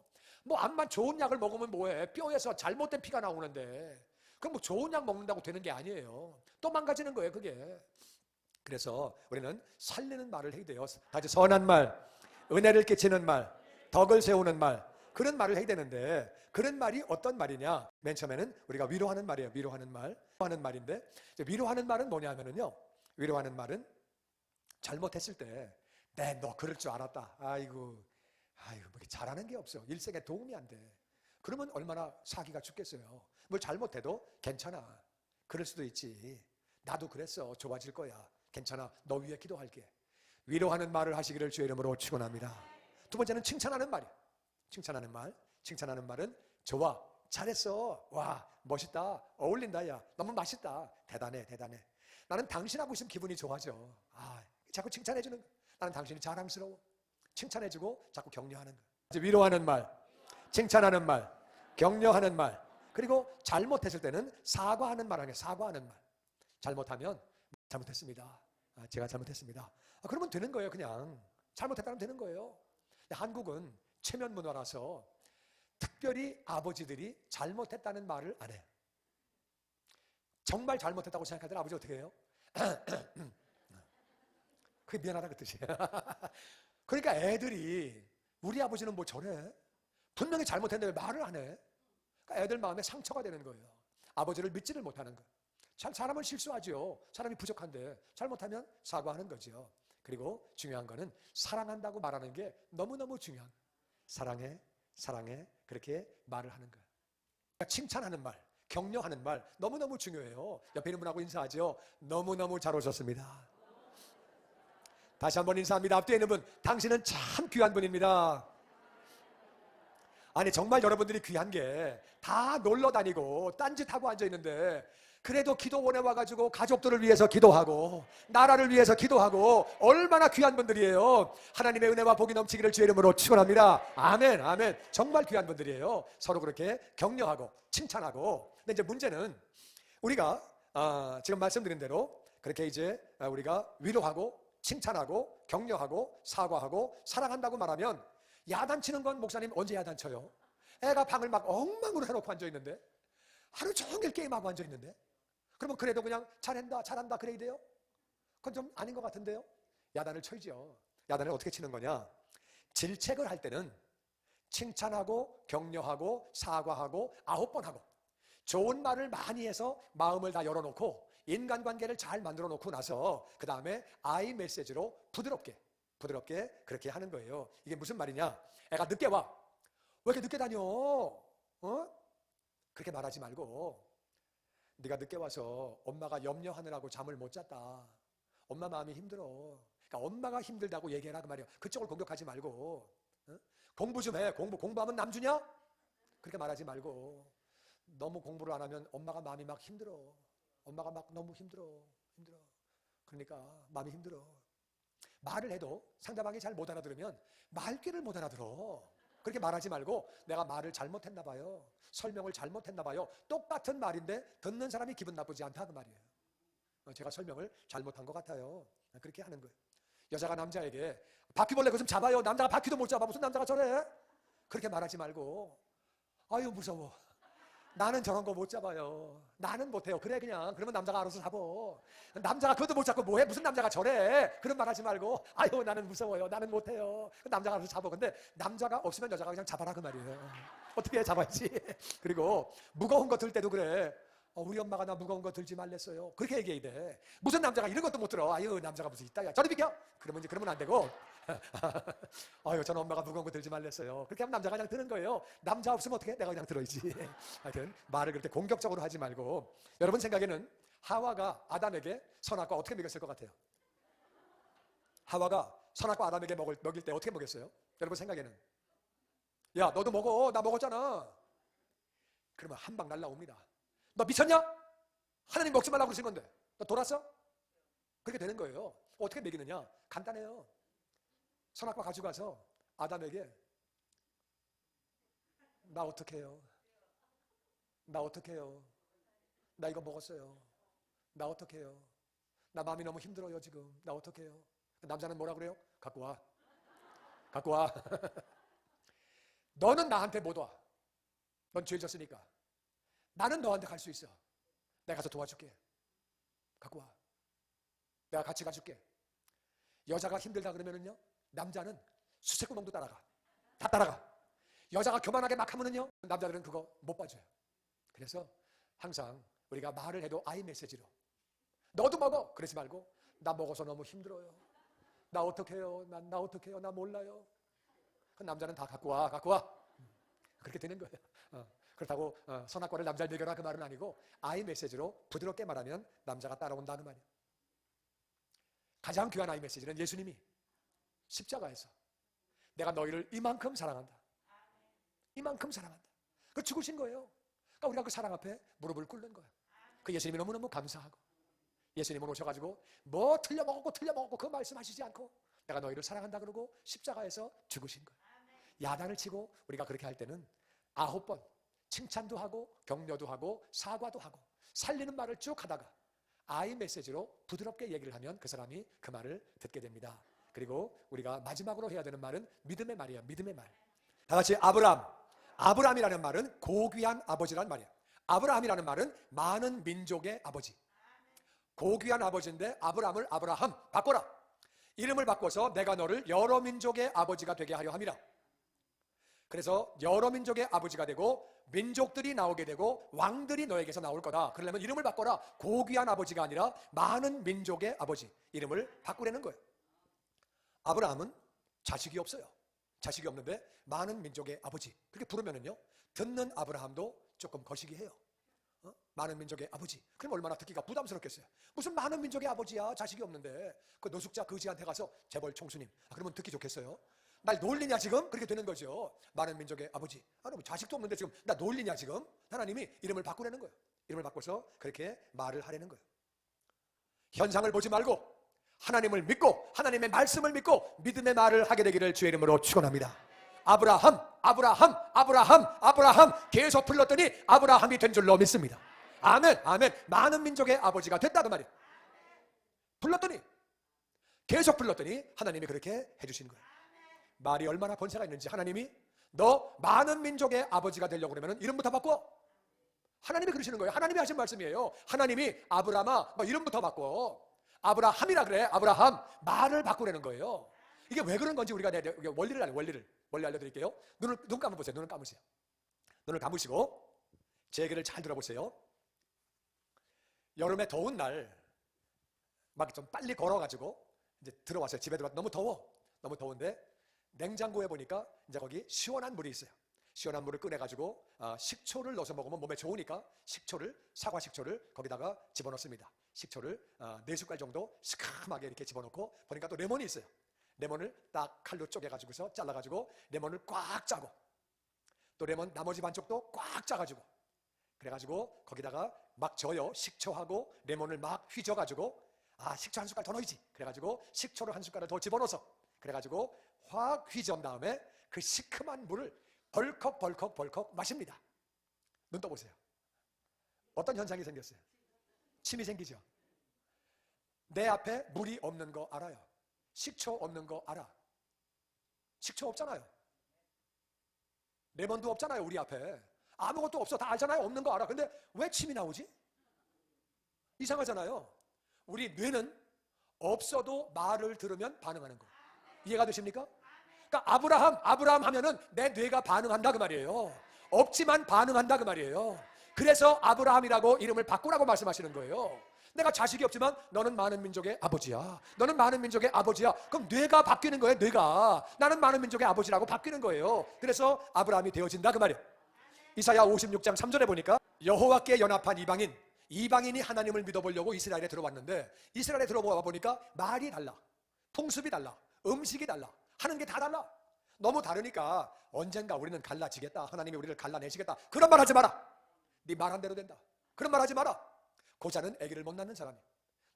암만 좋은 약을 먹으면 뭐해? 뼈에서 잘못된 피가 나오는데, 그럼 좋은 약 먹는다고 되는 게 아니에요. 또 망가지는 거예요, 그게. 그래서 우리는 살리는 말을 해야 돼요. 다시 선한 말, 은혜를 끼치는 말, 덕을 세우는 말, 그런 말을 해야 되는데, 그런 말이 어떤 말이냐? 맨 처음에는 우리가 위로하는 말이에요. 위로하는 말. 위로하는 말인데, 위로하는 말은 뭐냐면요, 위로하는 말은 잘못했을 때, 네, 너 그럴 줄 알았다. 아이고, 뭐 잘하는 게 없어. 일생에 도움이 안 돼. 그러면 얼마나 사기가 죽겠어요. 뭘 잘못해도 괜찮아. 그럴 수도 있지. 나도 그랬어. 좋아질 거야. 괜찮아. 너 위해 기도할게. 위로하는 말을 하시기를 주의 이름으로 축원합니다. 두 번째는 칭찬하는 말이에요. 칭찬하는 말. 칭찬하는 말은 좋아. 잘했어. 와, 멋있다. 어울린다. 야, 너무 맛있다. 대단해. 대단해. 나는 당신하고 있으면 기분이 좋아져. 자꾸 칭찬해주는 거야. 나는 당신이 자랑스러워. 칭찬해주고 자꾸 격려하는 거야. 이제 위로하는 말, 칭찬하는 말, 격려하는 말, 그리고 잘못했을 때는 사과하는 말 하게. 사과하는 말. 잘못하면 잘못했습니다. 제가 잘못했습니다. 그러면 되는 거예요. 그냥 잘못했다면 되는 거예요. 한국은 체면 문화라서 특별히 아버지들이 잘못했다는 말을 안 해요. 정말 잘못했다고 생각하더라 아버지 어떻게 해요? 그게 미안하다 그 뜻이에요. 그러니까 애들이 우리 아버지는 뭐 저래? 분명히 잘못했는데 왜 말을 안 해? 그러니까 애들 마음에 상처가 되는 거예요. 아버지를 믿지를 못하는 거예요. 사람은 실수하죠. 사람이 부족한데 잘못하면 사과하는 거죠. 그리고 중요한 거는 사랑한다고 말하는 게 너무너무 중요한 거예요. 사랑해, 사랑해 그렇게 말을 하는 거예요. 그러니까 칭찬하는 말, 격려하는 말 너무너무 중요해요. 옆에 있는 분하고 인사하죠. 너무너무 잘 오셨습니다. 다시 한번 인사합니다. 앞뒤에 있는 분, 당신은 참 귀한 분입니다. 아니 정말 여러분들이 귀한 게 다 놀러 다니고 딴짓하고 앉아있는데 그래도 기도원에 와가지고 가족들을 위해서 기도하고 나라를 위해서 기도하고 얼마나 귀한 분들이에요. 하나님의 은혜와 복이 넘치기를 주의 이름으로 축원합니다. 아멘 아멘. 정말 귀한 분들이에요. 서로 그렇게 격려하고 칭찬하고. 근데 이제 문제는 우리가 지금 말씀드린 대로 그렇게 이제 우리가 위로하고 칭찬하고 격려하고 사과하고 사랑한다고 말하면 야단치는 건 목사님 언제 야단쳐요? 애가 방을 막 엉망으로 해놓고 앉아있는데 하루 종일 게임하고 앉아있는데 그러면 그래도 그냥 잘한다 잘한다 그래야 돼요? 그건 좀 아닌 것 같은데요? 야단을 쳐야죠. 야단을 어떻게 치는 거냐? 질책을 할 때는 칭찬하고 격려하고 사과하고 9번 하고 좋은 말을 많이 해서 마음을 다 열어놓고 인간관계를 잘 만들어 놓고 나서 그 다음에 아이 메시지로 부드럽게 그렇게 하는 거예요. 이게 무슨 말이냐? 애가 늦게 와. 왜 이렇게 늦게 다녀? 그렇게 말하지 말고 네가 늦게 와서 엄마가 염려하느라고 잠을 못 잤다. 엄마 마음이 힘들어. 그러니까 엄마가 힘들다고 얘기해라 그 말이야. 그쪽을 공격하지 말고 공부 좀 해. 공부하면 남주냐? 그렇게 말하지 말고 너무 공부를 안 하면 엄마가 마음이 막 힘들어. 엄마가 막 너무 힘들어. 그러니까 마음이 힘들어. 말을 해도 상대방이 잘 못 알아들으면 말귀를 못 알아들어. 그렇게 말하지 말고 내가 말을 잘못했나 봐요. 설명을 잘못했나 봐요. 똑같은 말인데 듣는 사람이 기분 나쁘지 않다 그 말이에요. 제가 설명을 잘못한 것 같아요. 그렇게 하는 거예요. 여자가 남자에게 바퀴벌레 그거 좀 잡아요. 남자가 바퀴도 못 잡아. 무슨 남자가 저래? 그렇게 말하지 말고 아유 무서워. 나는 저런 거 못 잡아요. 나는 못해요. 그래 그냥 그러면 남자가 알아서 잡어. 남자가 그것도 못 잡고 뭐해? 무슨 남자가 저래? 그런 말 하지 말고 아유 나는 무서워요. 나는 못해요. 남자가 알아서 잡어. 근데 남자가 없으면 여자가 그냥 잡아라 그 말이에요. 어떻게 잡아야지. 그리고 무거운 거 들 때도 그래. 우리 엄마가 나 무거운 거 들지 말랬어요. 그렇게 얘기해야 돼. 무슨 남자가 이런 것도 못 들어. 아유 남자가 무슨 있다야. 저리 비켜. 그러면 안 되고 아유 저는 엄마가 무거운 거 들지 말랬어요. 그렇게 하면 남자가 그냥 드는 거예요. 남자 없으면 어떻게 해? 내가 그냥 들어야지. 하여튼 말을 그렇게 공격적으로 하지 말고. 여러분 생각에는 하와가 아담에게 선악과 어떻게 먹였을 것 같아요? 하와가 선악과 아담에게 먹일 때 어떻게 먹였어요? 여러분 생각에는 야 너도 먹어. 나 먹었잖아. 그러면 한 방 날라옵니다. 너 미쳤냐? 하나님 먹지 말라고 그러신 건데 너 돌았어? 그렇게 되는 거예요. 어떻게 먹이느냐? 간단해요. 선악과 가지고 가서 아담에게 나 어떻게 해요? 나 어떻게 해요? 나 이거 먹었어요. 나 어떻게 해요? 나 마음이 너무 힘들어요 지금. 나 어떻게 해요? 남자는 뭐라 그래요? 갖고 와. 갖고 와. 너는 나한테 못 와. 넌 죄 졌으니까. 나는 너한테 갈 수 있어. 내가 가서 도와줄게. 갖고 와. 내가 같이 가줄게. 여자가 힘들다 그러면은요, 남자는 수색구멍도 따라가. 다 따라가. 여자가 교만하게 막 하면은요, 남자들은 그거 못 봐줘요. 그래서 항상 우리가 말을 해도 아이 메시지로 너도 먹어. 그러지 말고 나 먹어서 너무 힘들어요. 나 어떡해요? 나 어떡해요? 나 몰라요. 그 남자는 다 갖고 와. 갖고 와. 그렇게 되는 거예요. 그렇다고 선악과를 남자를 먹여라 그 말은 아니고 아이 메시지로 부드럽게 말하면 남자가 따라온다는 말이에요. 가장 귀한 아이 메시지는 예수님이 십자가에서 내가 너희를 이만큼 사랑한다. 이만큼 사랑한다. 그 죽으신 거예요. 그러니까 우리가 그 사랑 앞에 무릎을 꿇는 거예요. 그 예수님이 너무너무 감사하고 예수님은 오셔가지고 뭐 틀려먹었고 그 말씀하시지 않고 내가 너희를 사랑한다 그러고 십자가에서 죽으신 거예요. 야단을 치고 우리가 그렇게 할 때는 9번 칭찬도 하고 격려도 하고 사과도 하고 살리는 말을 쭉 하다가 아이 메시지로 부드럽게 얘기를 하면 그 사람이 그 말을 듣게 됩니다. 그리고 우리가 마지막으로 해야 되는 말은 믿음의 말이에요. 믿음의 말. 다 같이 아브라함. 아브라함이라는 말은 고귀한 아버지란 말이에요. 아브라함이라는 말은 많은 민족의 아버지. 고귀한 아버지인데 아브라함을 아브라함 바꿔라. 이름을 바꿔서 내가 너를 여러 민족의 아버지가 되게 하려 함이라. 그래서 여러 민족의 아버지가 되고 민족들이 나오게 되고 왕들이 너에게서 나올 거다. 그러려면 이름을 바꿔라. 고귀한 아버지가 아니라 많은 민족의 아버지, 이름을 바꾸려는 거예요. 아브라함은 자식이 없어요. 자식이 없는데 많은 민족의 아버지, 그렇게 부르면은요, 듣는 아브라함도 조금 거시기해요. 많은 민족의 아버지. 그럼 얼마나 듣기가 부담스럽겠어요. 무슨 많은 민족의 아버지야, 자식이 없는데. 그 노숙자 그지한테 가서 재벌 총수님, 그러면 듣기 좋겠어요? 날 놀리냐 지금? 그렇게 되는 거죠. 많은 민족의 아버지. 뭐 자식도 없는데 지금 나 놀리냐 지금? 하나님이 이름을 바꾸려는 거예요. 이름을 바꿔서 그렇게 말을 하려는 거예요. 현상을 보지 말고 하나님을 믿고 하나님의 말씀을 믿고 믿음의 말을 하게 되기를 주의 이름으로 축원합니다. 아브라함, 아브라함, 아브라함, 아브라함 계속 불렀더니 아브라함이 된 줄로 믿습니다. 아멘, 아멘. 많은 민족의 아버지가 됐다 그 말이에요. 불렀더니, 계속 불렀더니 하나님이 그렇게 해주신 거예요. 말이 얼마나 권세가 있는지. 하나님이 너 많은 민족의 아버지가 되려고 그러면 이름부터 바꿔. 하나님이 그러시는 거예요. 하나님이 하신 말씀이에요. 하나님이 아브라함아 이름부터 바꿔. 아브라함이라 그래. 아브라함. 말을 바꾸라는 거예요. 이게 왜 그런 건지 우리가 원리를 알려드릴게요. 눈 감아보세요. 눈을 감으세요. 눈을 감으시고 제 얘기를 잘 들어보세요. 여름에 더운 날 막 좀 빨리 걸어가지고 이제 들어왔어요. 집에 들어왔. 너무 더운데 냉장고에 보니까 이제 거기 시원한 물이 있어요. 시원한 물을 꺼내가지고 식초를 넣어서 먹으면 몸에 좋으니까 사과 식초를 거기다가 집어넣습니다. 식초를 4숟갈 정도 시큼하게 이렇게 집어넣고 보니까 또 레몬이 있어요. 레몬을 딱 칼로 쪼개가지고서 잘라가지고 레몬을 꽉 짜고 또 레몬 나머지 반쪽도 꽉 짜가지고 그래가지고 거기다가 막 져요. 식초하고 레몬을 막 휘져가지고 식초 한 숟갈 더 넣어야지. 그래가지고 식초를 한 숟갈을 더 집어넣어서 그래가지고 확 휘저은 다음에 그 시큼한 물을 벌컥 마십니다. 눈 떠보세요. 어떤 현상이 생겼어요? 침이 생기죠. 내 앞에 물이 없는 거 알아요. 식초 없는 거 알아. 식초 없잖아요. 레몬도 없잖아요. 우리 앞에 아무것도 없어. 다 알잖아요. 없는 거 알아. 근데 왜 침이 나오지? 이상하잖아요. 우리 뇌는 없어도 말을 들으면 반응하는 거. 이해가 되십니까? 그러니까 아브라함 하면은 내 뇌가 반응한다 그 말이에요. 없지만 반응한다 그 말이에요. 그래서 아브라함이라고 이름을 바꾸라고 말씀하시는 거예요. 내가 자식이 없지만 너는 많은 민족의 아버지야. 너는 많은 민족의 아버지야. 그럼 뇌가 바뀌는 거예요. 뇌가. 나는 많은 민족의 아버지라고 바뀌는 거예요. 그래서 아브라함이 되어진다 그 말이에요. 이사야 56장 3절에 보니까 여호와께 연합한 이방인이 하나님을 믿어보려고 이스라엘에 들어왔는데 이스라엘에 들어와 보니까 말이 달라. 풍습이 달라. 음식이 달라. 하는 게 다 달라. 너무 다르니까 언젠가 우리는 갈라지겠다. 하나님이 우리를 갈라내시겠다. 그런 말 하지 마라. 네 말한 대로 된다. 그런 말 하지 마라. 고자는 아기를 못 낳는 사람이.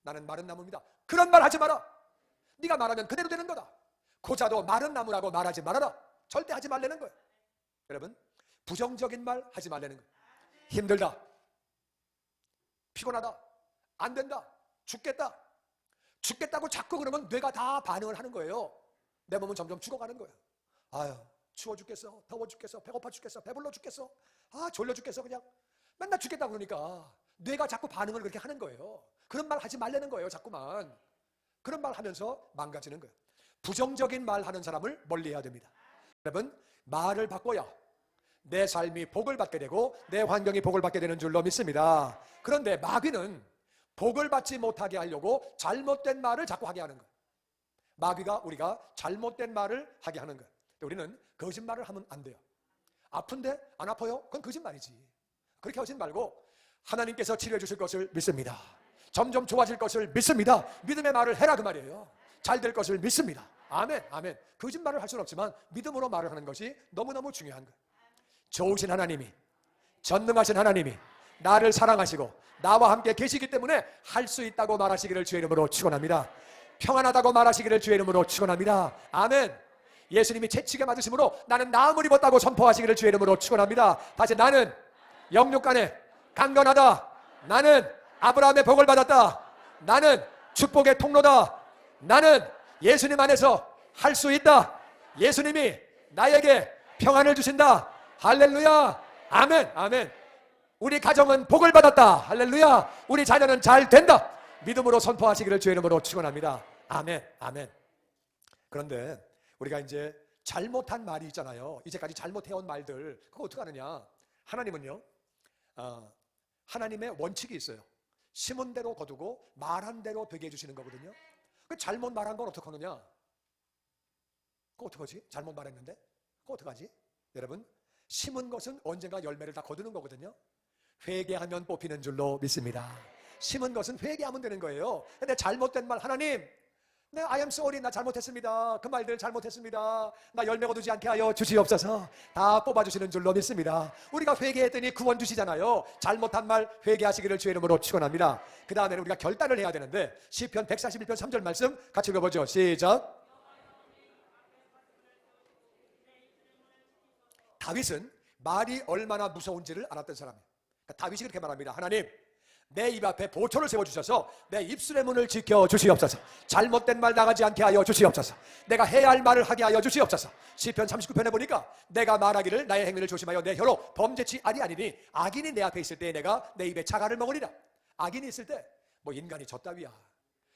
나는 마른 나무입니다. 그런 말 하지 마라. 네가 말하면 그대로 되는 거다. 고자도 마른 나무라고 말하지 말아라. 절대 하지 말라는 거예요. 여러분, 부정적인 말 하지 말라는 거예요. 힘들다. 피곤하다. 안 된다. 죽겠다고 자꾸 그러면 뇌가 다 반응을 하는 거예요. 내 몸은 점점 죽어가는 거예요. 아유, 추워 죽겠어. 더워 죽겠어. 배고파 죽겠어. 배불러 죽겠어. 졸려 죽겠어. 그냥 맨날 죽겠다 그러니까 뇌가 자꾸 반응을 그렇게 하는 거예요. 그런 말 하지 말라는 거예요. 자꾸만 그런 말 하면서 망가지는 거예요. 부정적인 말 하는 사람을 멀리해야 됩니다. 여러분, 말을 바꿔야 내 삶이 복을 받게 되고 내 환경이 복을 받게 되는 줄로 믿습니다. 그런데 마귀는 복을 받지 못하게 하려고 잘못된 말을 자꾸 하게 하는 거예요. 마귀가 우리가 잘못된 말을 하게 하는 거예요. 우리는 거짓말을 하면 안 돼요. 아픈데 안 아파요? 그건 거짓말이지. 그렇게 하지 말고 하나님께서 치료해 주실 것을 믿습니다. 점점 좋아질 것을 믿습니다. 믿음의 말을 해라 그 말이에요. 잘 될 것을 믿습니다. 아멘, 아멘. 거짓말을 할 수는 없지만 믿음으로 말을 하는 것이 너무너무 중요한 거예요. 좋으신 하나님이, 전능하신 하나님이 나를 사랑하시고 나와 함께 계시기 때문에 할 수 있다고 말하시기를 주의 이름으로 축원합니다. 평안하다고 말하시기를 주의 이름으로 축원합니다. 아멘. 예수님이 채찍에 맞으심으로 나는 나음을 입었다고 선포하시기를 주의 이름으로 축원합니다. 다시 나는 영육간에 강건하다. 나는 아브라함의 복을 받았다. 나는 축복의 통로다. 나는 예수님 안에서 할 수 있다. 예수님이 나에게 평안을 주신다. 할렐루야. 아멘, 아멘. 우리 가정은 복을 받았다. 할렐루야. 우리 자녀는 잘 된다. 믿음으로 선포하시기를 주의 이름으로 축원합니다. 아멘, 아멘. 그런데 우리가 이제 잘못한 말이 있잖아요. 이제까지 잘못해온 말들, 그거 어떻게 하느냐? 하나님은요, 하나님의 원칙이 있어요. 심은 대로 거두고 말한 대로 되게 해주시는 거거든요. 그 잘못 말한 건 어떻게 하느냐? 그거 어떡하지? 잘못 말했는데? 그거 어떡하지? 여러분, 심은 것은 언젠가 열매를 다 거두는 거거든요. 회개하면 뽑히는 줄로 믿습니다. 심은 것은 회개하면 되는 거예요. 근데 잘못된 말, 하나님, 네, I am sorry, 나 잘못했습니다. 그 말들 잘못했습니다. 나 열매 거두지 않게 하여 주시옵소서. 다 뽑아주시는 줄로 믿습니다. 우리가 회개했더니 구원 주시잖아요. 잘못한 말 회개하시기를 주의 이름으로 축원합니다. 그 다음에는 우리가 결단을 해야 되는데, 시편 141편 3절 말씀 같이 읽어보죠. 시작. 다윗은 말이 얼마나 무서운지를 알았던 사람이에요. 그러니까 다윗이 그렇게 말합니다. 하나님, 내 입 앞에 보초를 세워주셔서 내 입술의 문을 지켜주시옵소서. 잘못된 말 나가지 않게 하여 주시옵소서. 내가 해야 할 말을 하게 하여 주시옵소서. 시편 39편에 보니까 내가 말하기를 나의 행위를 조심하여 내 혀로 범죄치 아니하니니 악인이 내 앞에 있을 때 내가 내 입에 자갈을 먹으리라. 악인이 있을 때 뭐 인간이 저 따위야,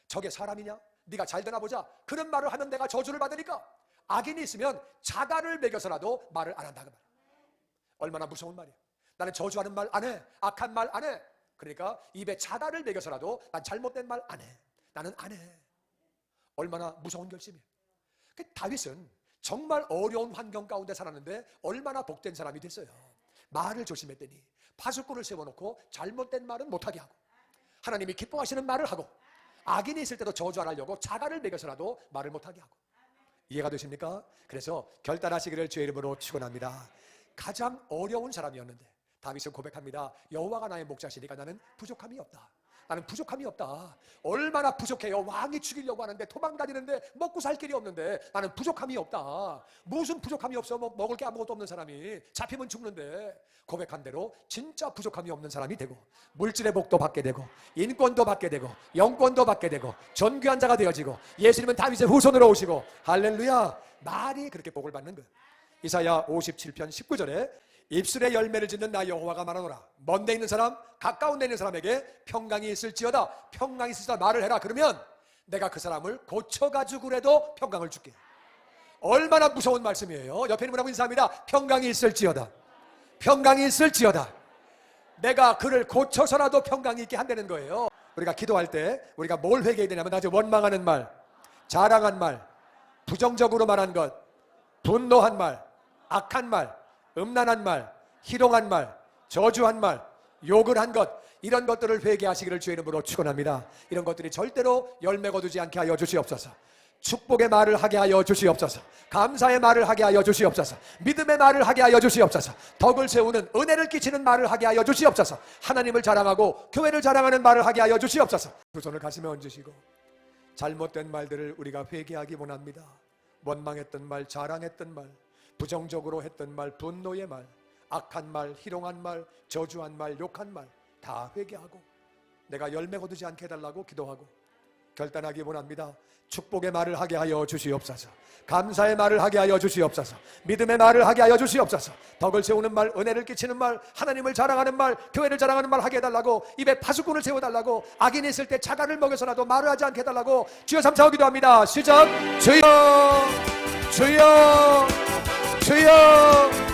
저게 사람이냐, 네가 잘 되나 보자, 그런 말을 하면 내가 저주를 받으니까 악인이 있으면 자갈을 먹여서라도 말을 안 한다 그 말이야. 얼마나 무서운 말이야. 나는 저주하는 말 안 해, 악한 말 안 해. 그러니까 입에 자갈을 먹여서라도 난 잘못된 말 안 해. 나는 안 해. 얼마나 무서운 결심이에요. 다윗은 정말 어려운 환경 가운데 살았는데 얼마나 복된 사람이 됐어요. 말을 조심했더니 파수꾼을 세워놓고 잘못된 말은 못하게 하고, 하나님이 기뻐하시는 말을 하고, 악인이 있을 때도 저주 안 하려고 자갈을 먹여서라도 말을 못하게 하고. 이해가 되십니까? 그래서 결단하시기를 주의 이름으로 축원합니다. 가장 어려운 사람이었는데 다윗은 고백합니다. 여호와가 나의 목자시니까 나는 부족함이 없다. 나는 부족함이 없다. 얼마나 부족해요. 왕이 죽이려고 하는데 도망다니는데 먹고 살 길이 없는데 나는 부족함이 없다. 무슨 부족함이 없어? 뭐 먹을 게 아무것도 없는 사람이 잡히면 죽는데, 고백한 대로 진짜 부족함이 없는 사람이 되고 물질의 복도 받게 되고 인권도 받게 되고 영권도 받게 되고 존귀한 자가 되어지고 예수님은 다윗의 후손으로 오시고, 할렐루야. 말이 그렇게 복을 받는 거예요. 이사야 57편 19절에 입술에 열매를 짓는 나 여호와가 말하노라. 먼데 있는 사람, 가까운 데 있는 사람에게 평강이 있을지어다. 평강이 있을지어다 말을 해라. 그러면 내가 그 사람을 고쳐가지고 그래도 평강을 줄게. 얼마나 무서운 말씀이에요. 옆에 있는 분하고 인사합니다. 평강이 있을지어다. 평강이 있을지어다. 내가 그를 고쳐서라도 평강이 있게 한다는 거예요. 우리가 기도할 때 우리가 뭘 회개해야 되냐면, 나중에 원망하는 말, 자랑한 말, 부정적으로 말한 것, 분노한 말, 악한 말, 음란한 말, 희롱한 말, 저주한 말, 욕을 한 것, 이런 것들을 회개하시기를 주의 이름으로 축원합니다. 이런 것들이 절대로 열매 거두지 않게 하여 주시옵소서. 축복의 말을 하게 하여 주시옵소서. 감사의 말을 하게 하여 주시옵소서. 믿음의 말을 하게 하여 주시옵소서. 덕을 세우는, 은혜를 끼치는 말을 하게 하여 주시옵소서. 하나님을 자랑하고 교회를 자랑하는 말을 하게 하여 주시옵소서. 두 손을 가슴에 얹으시고 잘못된 말들을 우리가 회개하기 원합니다. 원망했던 말, 자랑했던 말, 부정적으로 했던 말, 분노의 말, 악한 말, 희롱한 말, 저주한 말, 욕한 말 다 회개하고 내가 열매 거두지 않게 해달라고 기도하고 결단하기 원합니다. 축복의 말을 하게 하여 주시옵소서. 감사의 말을 하게 하여 주시옵소서. 믿음의 말을 하게 하여 주시옵소서. 덕을 세우는 말, 은혜를 끼치는 말, 하나님을 자랑하는 말, 교회를 자랑하는 말 하게 해달라고, 입에 파수꾼을 세워달라고, 악인이 있을 때 자갈을 먹여서라도 말을 하지 않게 해달라고 주여 삼차오 기도합니다. 시작. 주여, 주여, 주여.